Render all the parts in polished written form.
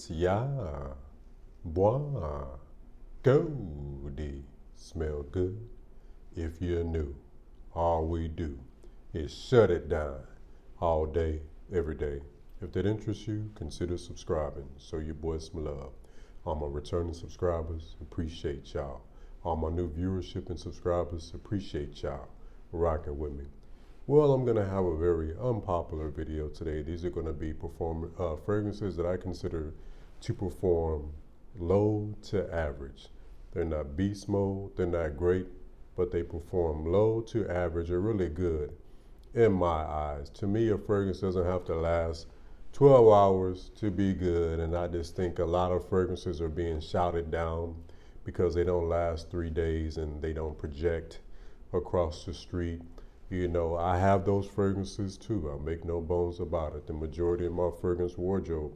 Yeah, bois, goody, smell good. If you're new, all we do is shut it down all day, every day. If that interests you, consider subscribing so your boys some love. All my returning subscribers, appreciate y'all. All my new viewership and subscribers, appreciate y'all rocking with me. Well, I'm gonna have a very unpopular video today. These are gonna be fragrances that I consider to perform low to average. They're not beast mode, they're not great, but they perform low to average or really good in my eyes. To me, a fragrance doesn't have to last 12 hours to be good, and I just think a lot of fragrances are being shouted down because they don't last 3 days and they don't project across the street. You know, I have those fragrances too. I'll make no bones about it. The majority of my fragrance wardrobe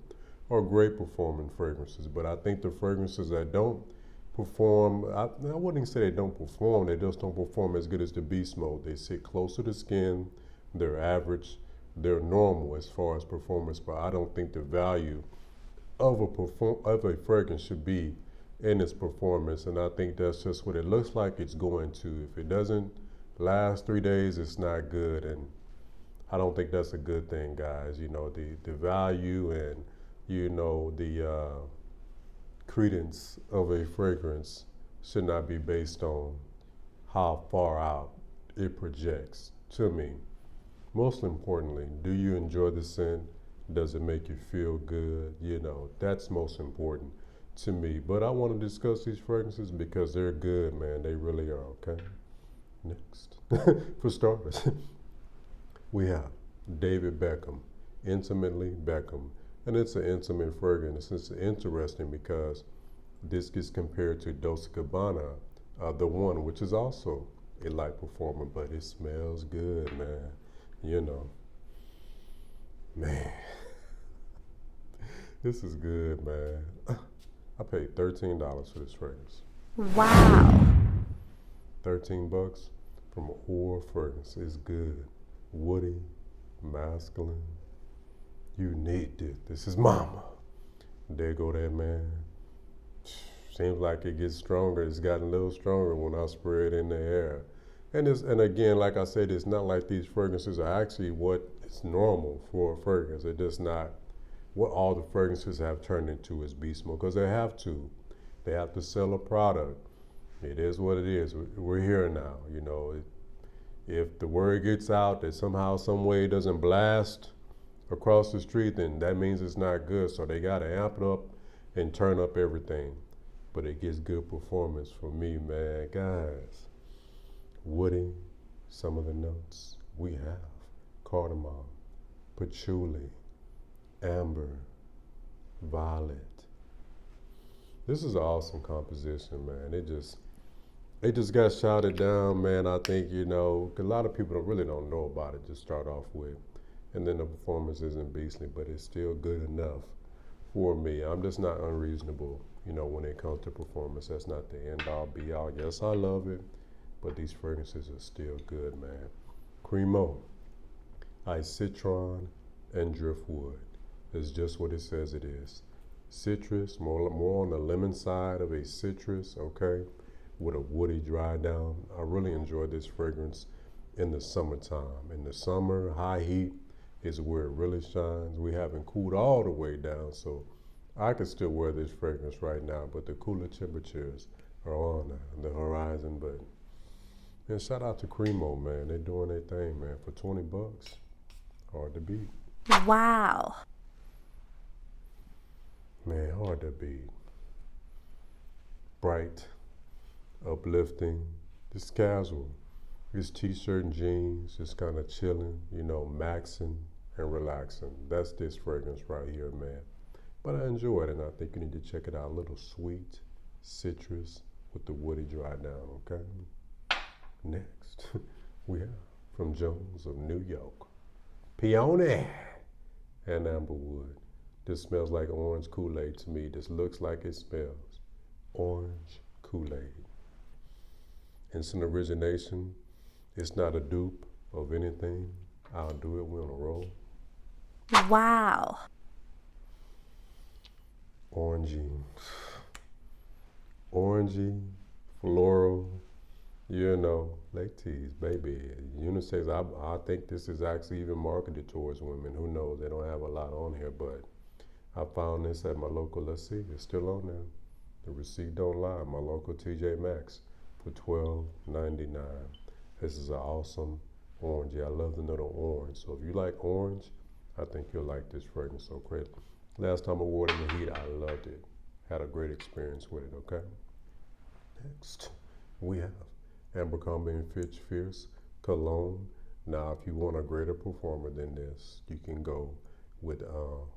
are great performing fragrances, but I think the fragrances that don't perform, I wouldn't say they don't perform, they just don't perform as good as the beast mode. They sit close to the skin, they're average, they're normal as far as performance, but I don't think the value of a fragrance should be in its performance, and I think that's just what it looks like it's going to. If it doesn't last 3 days, it's not good, and I don't think that's a good thing, guys. You know, the value and, you know, the credence of a fragrance should not be based on how far out it projects to me. Most importantly, do you enjoy the scent? Does it make you feel good? You know, that's most important to me. But I want to discuss these fragrances because they're good, man. They really are, okay? Next, for starters, we have David Beckham, Intimately Beckham. And it's an intimate fragrance. It's interesting because this gets compared to Dolce & Gabbana, the one, which is also a light performer, but it smells good, man. You know, man, this is good, man. I paid $13 for this fragrance. Wow. 13 bucks from an oil fragrance is good. Woody, masculine. You need this. This is mama. There go that, man. Seems like it gets stronger. It's gotten a little stronger when I spray it in the air. And again, like I said, it's not like these fragrances are actually what is normal for a fragrance. It's just not what all the fragrances have turned into is beast mode, because they have to. They have to sell a product. It is what it is. We're here now, you know. If the word gets out that somehow, some way it doesn't blast across the street, then that means it's not good. So they got to amp it up and turn up everything. But it gets good performance from me, man. Guys, woody, some of the notes we have: cardamom, patchouli, amber, violet. This is an awesome composition, man. It just got shouted down, man. I think, you know, a lot of people really don't know about it to start off with. And then the performance isn't beastly, but it's still good enough for me. I'm just not unreasonable, you know, when it comes to performance. That's not the end all be all. Yes, I love it, but these fragrances are still good, man. Creo, Ice Citron, and Driftwood is just what it says it is. Citrus, more on the lemon side of a citrus, okay, with a woody dry down. I really enjoy this fragrance in the summertime. In the summer, high heat is where it really shines. We haven't cooled all the way down, so I could still wear this fragrance right now, but the cooler temperatures are on the horizon. But, and shout out to Creo, man. They're doing their thing, man. For 20 bucks, hard to beat. Wow. Man, hard to beat. Bright, uplifting, just casual. Just t-shirt and jeans, just kind of chilling, you know, maxing and relaxing. That's this fragrance right here, man. But I enjoy it, and I think you need to check it out. A little sweet citrus with the woody dry down, okay? Next, we have from Jones of New York, Peony and Amberwood. This smells like orange Kool-Aid to me. This looks like it smells orange Kool-Aid. Instant origination. It's not a dupe of anything. I'll do it. We're on a roll. Wow. orangey, orangey, floral, ladies, baby, unisex. I think this is actually even marketed towards women. Who knows? They don't have a lot on here, but I found this at my local, let's see, it's still on there. The receipt don't lie. My local TJ Maxx for $12.99. This is an awesome orange. I love the note of orange. So if you like orange, I think you'll like this fragrance so great. Last time I wore it in the heat, I loved it. Had a great experience with it, okay? Next, we have Abercrombie & Fitch Fierce Cologne. Now, if you want a greater performer than this, you can go with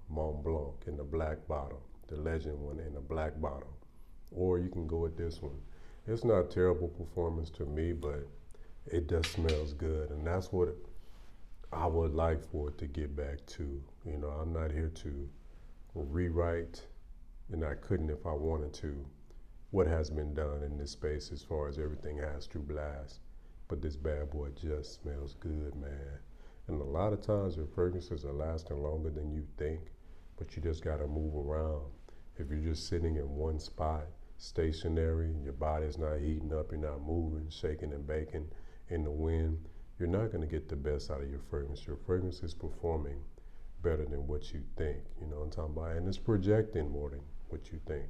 Mont Blanc in the black bottle, the Legend one in the black bottle. Or you can go with this one. It's not a terrible performance to me, but it just smells good. And that's what I would like for it to get back to. I'm not here to rewrite, and I couldn't if I wanted to, what has been done in this space as far as everything has to blast. But this bad boy just smells good, man. And a lot of times your fragrances are lasting longer than you think, but you just gotta move around. If you're just sitting in one spot, stationary, your body's not heating up, you're not moving, shaking and baking in the wind, you're not gonna get the best out of your fragrance. Your fragrance is performing better than what you think, you know what I'm talking about? And it's projecting more than what you think.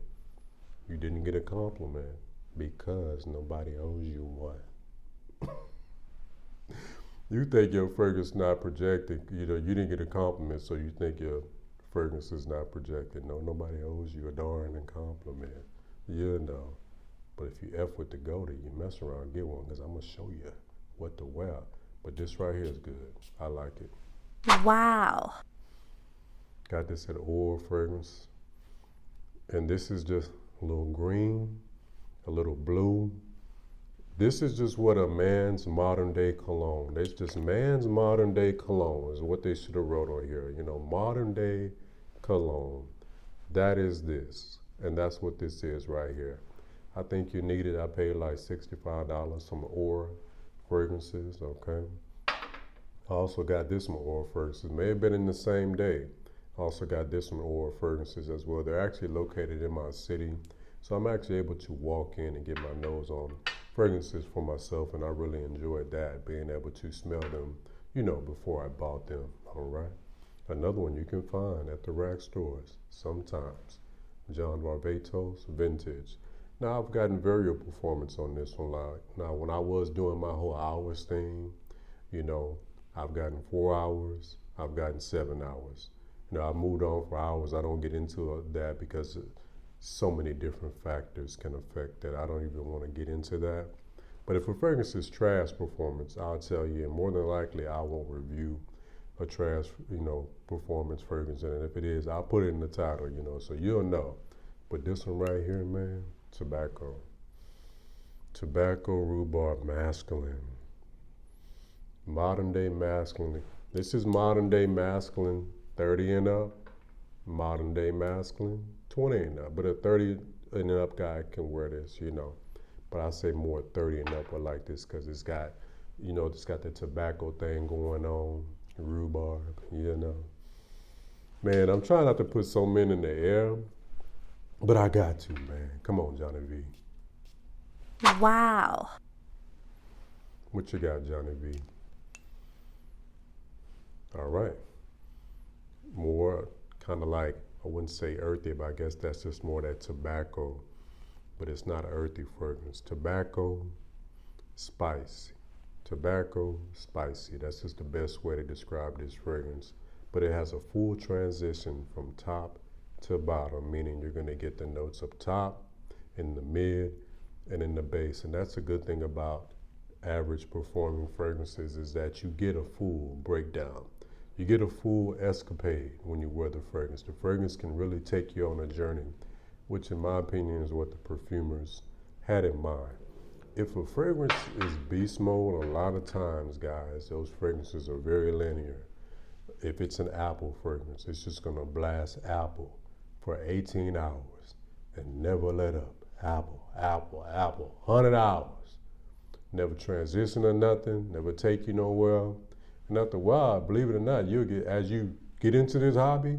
You didn't get a compliment because nobody owes you one. You think your fragrance not projecting, you didn't get a compliment, so you think your fragrance is not projected. No, nobody owes you a darn compliment, But if you F with the goatee, you mess around and get one, because I'm going to show you what to wear. But this right here is good. I like it. Wow. Got this at Oil Fragrance. And this is just a little green, a little blue. This is just what a man's modern day cologne. That's just man's modern day cologne is what they should have wrote on here. Modern day cologne. That is this. And that's what this is right here. I think you need it. I paid like $65 from Aura Fragrances, okay? I also got this from Aura Fragrances. May have been in the same day. I also got this from Aura Fragrances as well. They're actually located in my city. So I'm actually able to walk in and get my nose on fragrances for myself, and I really enjoyed that, being able to smell them, before I bought them, all right? Another one you can find at the rack stores sometimes, John Varvatos Vintage. Now, I've gotten variable performance on this one. Now, when I was doing my whole hours thing, I've gotten 4 hours, I've gotten 7 hours. I've moved on for hours. I don't get into that because so many different factors can affect that. I don't even want to get into that. But if a fragrance is trash performance, I'll tell you, and more than likely I won't review a trash, performance fragrance. And if it is, I'll put it in the title, so you'll know. But this one right here, man, tobacco. Tobacco rhubarb masculine. Modern day masculine. This is modern day masculine, 30 and up. Modern day masculine, 20 and up. But a 30 and up guy can wear this, But I say more 30 and up would like this because it's got, it's got the tobacco thing going on, rhubarb, Man, I'm trying not to put so many in the air, but I got to, man. Come on, Johnny V. Wow. What you got, Johnny V? All right. More kind of like, I wouldn't say earthy, but I guess that's just more that tobacco, but it's not an earthy fragrance. Tobacco, spicy. Tobacco, spicy. That's just the best way to describe this fragrance. But it has a full transition from top to bottom, meaning you're going to get the notes up top, in the mid, and in the base. And that's a good thing about average performing fragrances, is that you get a full breakdown. You get a full escapade when you wear the fragrance. The fragrance can really take you on a journey, which in my opinion is what the perfumers had in mind. If a fragrance is beast mode, a lot of times, guys, those fragrances are very linear. If it's an apple fragrance, it's just gonna blast apple for 18 hours and never let up. Apple, apple, apple, 100 hours. Never transition or nothing, never take you nowhere. And after a while, believe it or not, you'll get, as you get into this hobby,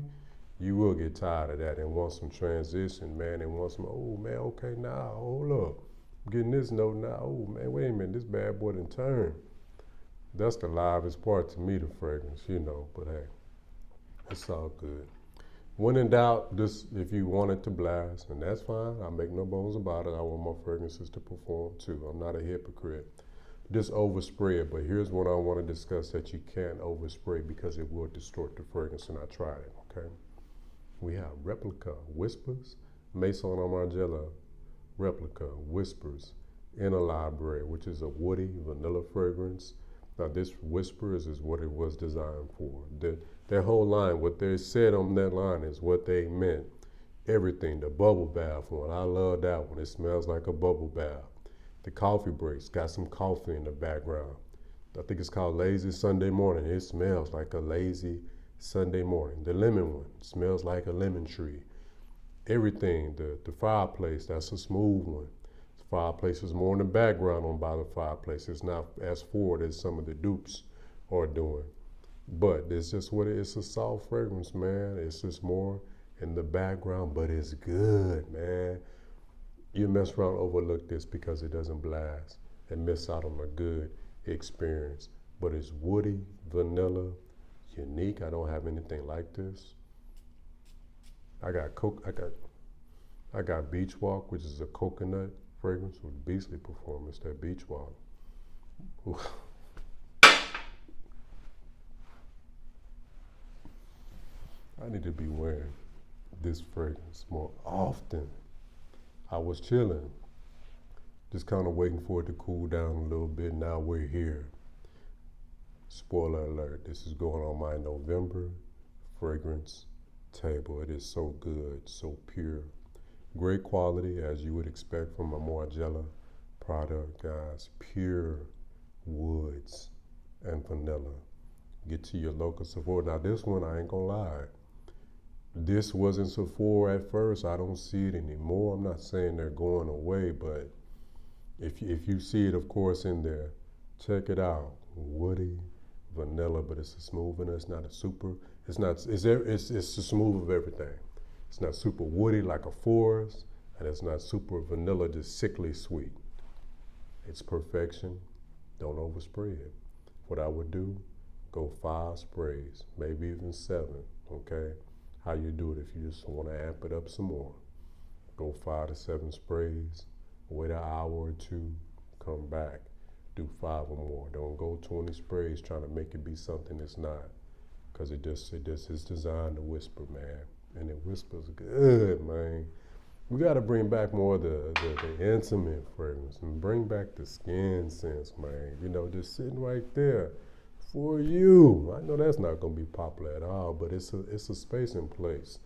You will get tired of that and want some transition, man, and want some, oh man, okay, now, hold up. I'm getting this note now, oh man, wait a minute, this bad boy done turn. That's the livest part to me, the fragrance, you know, but hey, it's all good. When in doubt, just if you want it to blast, and that's fine, I make no bones about it. I want my fragrances to perform too. I'm not a hypocrite. Just overspray it, but here's what I want to discuss that you can't overspray because it will distort the fragrance, and I tried it, okay? We have Replica Whispers, Maison and Margiela Replica Whispers in a library, which is a woody vanilla fragrance. Now this Whispers is what it was designed for. Their whole line, what they said on that line is what they meant. Everything, the bubble bath one, I love that one. It smells like a bubble bath. The coffee breaks, got some coffee in the background. I think it's called Lazy Sunday Morning. It smells like a lazy Sunday morning. The lemon one smells like a lemon tree. Everything, the fireplace, that's a smooth one. The fireplace is more in the background on by the fireplace. It's not as forward as some of the dupes are doing. But it's just what it is. It's a soft fragrance, man. It's just more in the background, but it's good, man. You mess around, overlook this because it doesn't blast and miss out on a good experience. But it's woody, vanilla, unique. I don't have anything like this. I got Beach Walk, which is a coconut fragrance with Beastly Performance. That Beach Walk. Ooh. I need to be wearing this fragrance more often. I was chilling, just kind of waiting for it to cool down a little bit. Now we're here. Spoiler alert, this is going on my November fragrance table. It is so good, so pure. Great quality, as you would expect from a Margiela product, guys. Pure woods and vanilla. Get to your local Sephora. Now this one, I ain't gonna lie. This wasn't Sephora at first. I don't see it anymore. I'm not saying they're going away, but if you see it, of course, in there, check it out. Woody, vanilla, but it's a smooth vanilla. It's not a super. It's the smooth of everything. It's not super woody like a forest, and it's not super vanilla, just sickly sweet. It's perfection. Don't overspray it. What I would do, go 5 sprays, maybe even 7. Okay. How you do it if you just want to amp it up some more. Go 5 to 7 sprays, wait an hour or 2, come back, do 5 or more. Don't go 20 sprays trying to make it be something it's not, because it just is designed to whisper, man, and it whispers good, man. We got to bring back more of the intimate fragrance and bring back the skin sense, man. You know, just sitting right there. For you. I know that's not gonna be popular at all, but it's a space and place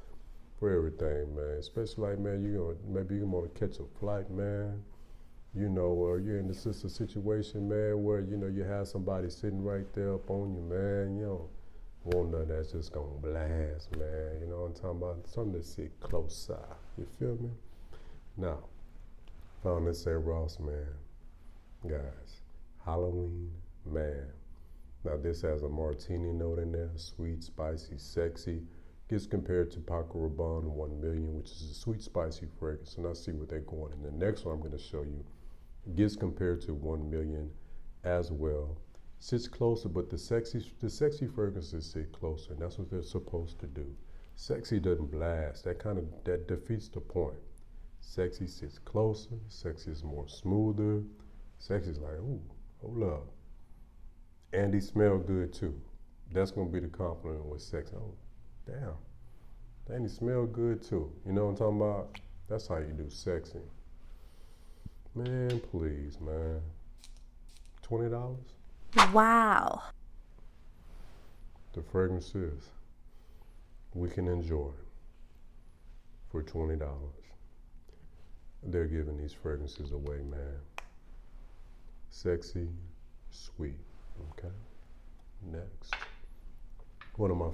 for everything, man. Especially like, man, maybe you want to catch a flight, man. You know, or you're in a situation, man, where you have somebody sitting right there up on you, man. You don't want nothing that's just gonna blast, man. You know what I'm talking about? Something to sit close side. You feel me? Now, found this at Ross, man. Guys, Halloween, man. Now this has a martini note in there, sweet, spicy, sexy. Gets compared to Paco Rabanne 1 Million, which is a sweet, spicy fragrance. And I see what they're going. And the next one I'm going to show you gets compared to 1 Million as well. Sits closer, but the sexy fragrances sit closer, and that's what they're supposed to do. Sexy doesn't blast. That defeats the point. Sexy sits closer. Sexy is more smoother. Sexy is like, ooh, hold up. And he smell good too. That's gonna be the compliment with sex. Oh, damn. And he smell good too. You know what I'm talking about? That's how you do sexy. Man, please, man. $20? Wow. The fragrances we can enjoy for $20. They're giving these fragrances away, man. Sexy, sweet. Okay. Next. One of my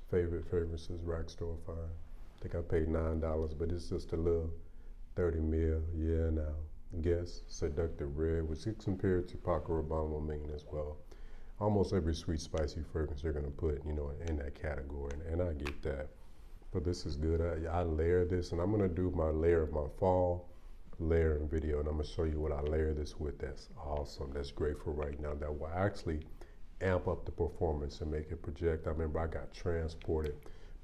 favorite fragrances, Rack Store Fine. I think I paid $9, but it's just a little 30 ml. Yeah, now. Guess Seductive Red, which is compared to Paco Rabanne 1 Million as well. Almost every sweet, spicy fragrance they're gonna put, in that category, and I get that. But this is good. I layer this, and I'm gonna do my layer of my fall layering video, and I'm gonna show you what I layer this with. That's awesome. That's great for right now. That will actually amp up the performance and make it project. I remember I got transported.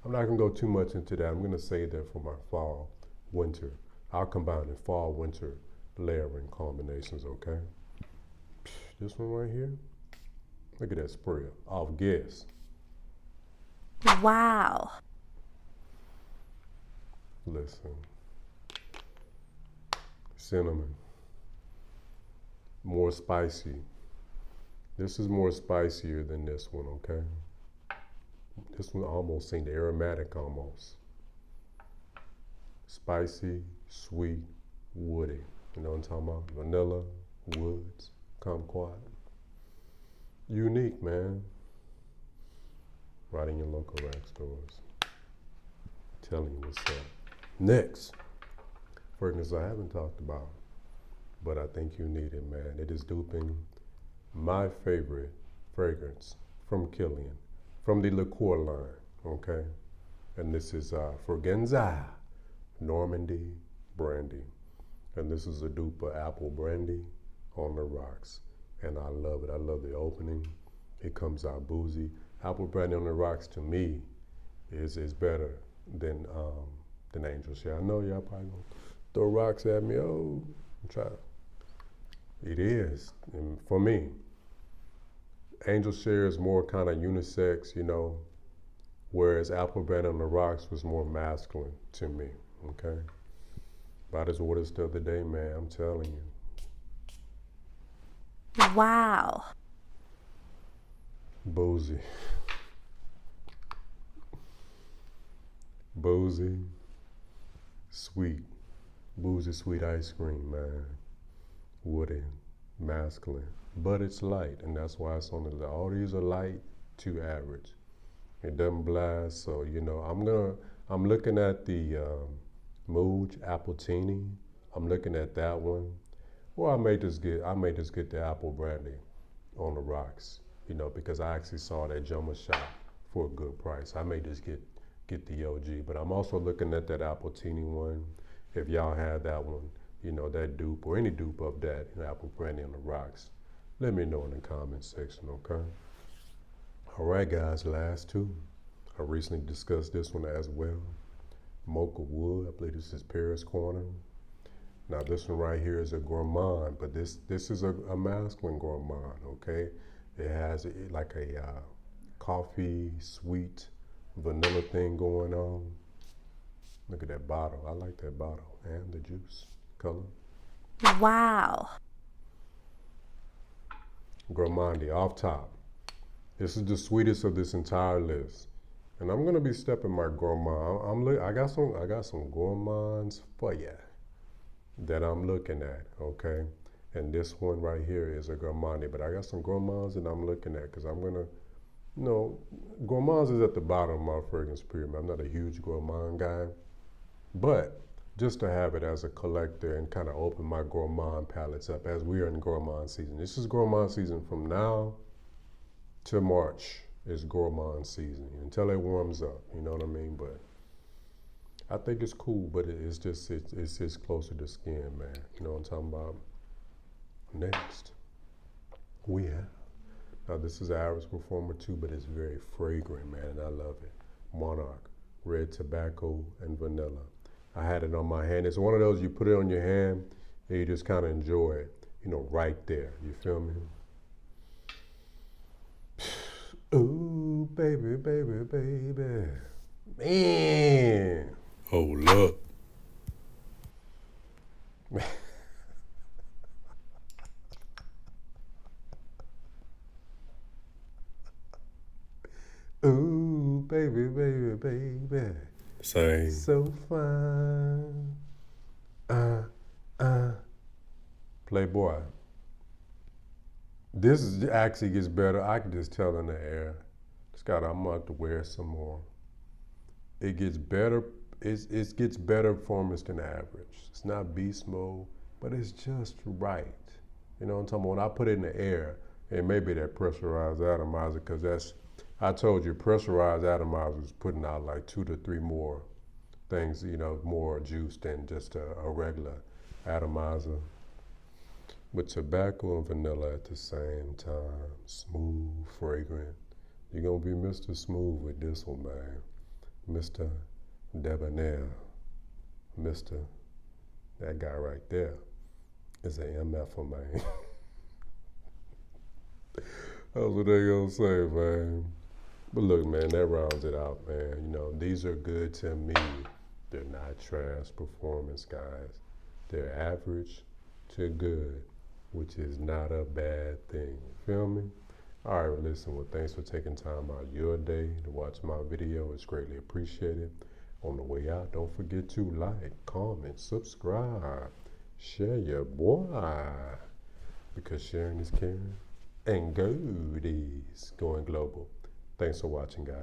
I'm not gonna go too much into that. I'm gonna save that for my fall, winter. I'll combine the fall, winter layering combinations, okay? This one right here, look at that spray off Guess. Wow. Listen, cinnamon, more spicy. This is more spicier than this one, okay? This one almost seemed aromatic almost. Spicy, sweet, woody. You know what I'm talking about? Vanilla, woods, kumquat. Unique, man. Right in your local rack stores. Telling you what's up. Next, fragrance I haven't talked about, but I think you need it, man. It is duping my favorite fragrance from Killian, from the liqueur line, okay? And this is Fragrenza, Normandy, Brandy. And this is a dupe of apple brandy on the rocks. And I love it. I love the opening. It comes out boozy. Apple brandy on the rocks to me is better than Angel Share. I know y'all probably gonna throw rocks at me. Oh, try. It is, and for me. Angel Share is more kind of unisex, you know, whereas Apple Brandy on the Rocks was more masculine to me, okay? Bought his orders the other day, man, I'm telling you. Wow. Boozy. Boozy, sweet, boozy sweet ice cream, man. Woody, masculine. But it's light, and that's why it's on the list. All these are light to average. It doesn't blast, so you know. I'm looking at the Mooj Appletini. I'm looking at that one. Or I may just get the apple brandy on the rocks, you know, because I actually saw that Jumbo shop for a good price. I may just get the OG, but I'm also looking at that Appletini one. If y'all have that one, you know, that dupe or any dupe of that, you know, apple brandy on the rocks. Let me know in the comment section, okay? All right, guys, last two. I recently discussed this one as well. Mocha Wood, I believe this is Paris Corner. Now this one right here is a gourmand, but this is a masculine gourmand, okay? It has like a coffee, sweet, vanilla thing going on. Look at that bottle. I like that bottle and the juice color. Wow. Normandy off top. This is the sweetest of this entire list, and I'm gonna be stepping my gourmand. I got some gourmands for ya that I'm looking at, okay? And this one right here is a gourmandy, but I got some gourmands that I'm looking at because I'm gonna, you know, gourmands is at the bottom of my fragrance pyramid. I'm not a huge gourmand guy, but just to have it as a collector and kind of open my gourmand palettes up as we are in gourmand season. This is gourmand season from now to March is gourmand season until it warms up, you know what I mean? But I think it's cool, but it's just closer to skin, man. You know what I'm talking about? Next, we have, now this is an average performer too, but it's very fragrant, man, and I love it. Monarch, red tobacco and vanilla. I had it on my hand. It's one of those you put it on your hand and you just kind of enjoy it, you know, right there. You feel me? Ooh, baby, baby, baby. Man. Oh, look. Ooh, baby, baby, baby. Same. So fine. Playboy. This is actually gets better. I can just tell in the air. Scott, I'm gonna have to wear some more. It gets better. It gets better performance than average. It's not beast mode, but it's just right. You know what I'm talking about? When I put it in the air, it may be that pressurized atomizer because I told you pressurized atomizer is putting out like 2 to 3 more things, you know, more juice than just a regular atomizer. With tobacco and vanilla at the same time, smooth, fragrant. You're gonna be Mr. Smooth with this one, man. Mr. Debonair. Mr. That guy right there is a MF, man. That's what they gonna say, man. But look, man, that rounds it out, man. You know, these are good to me. They're not trash performance, guys. They're average to good, which is not a bad thing. Feel me? All right, listen, well, thanks for taking time out of your day to watch my video. It's greatly appreciated. On the way out, don't forget to like, comment, subscribe, share your boy, because sharing is caring, and goodies going global. Thanks for watching, guys.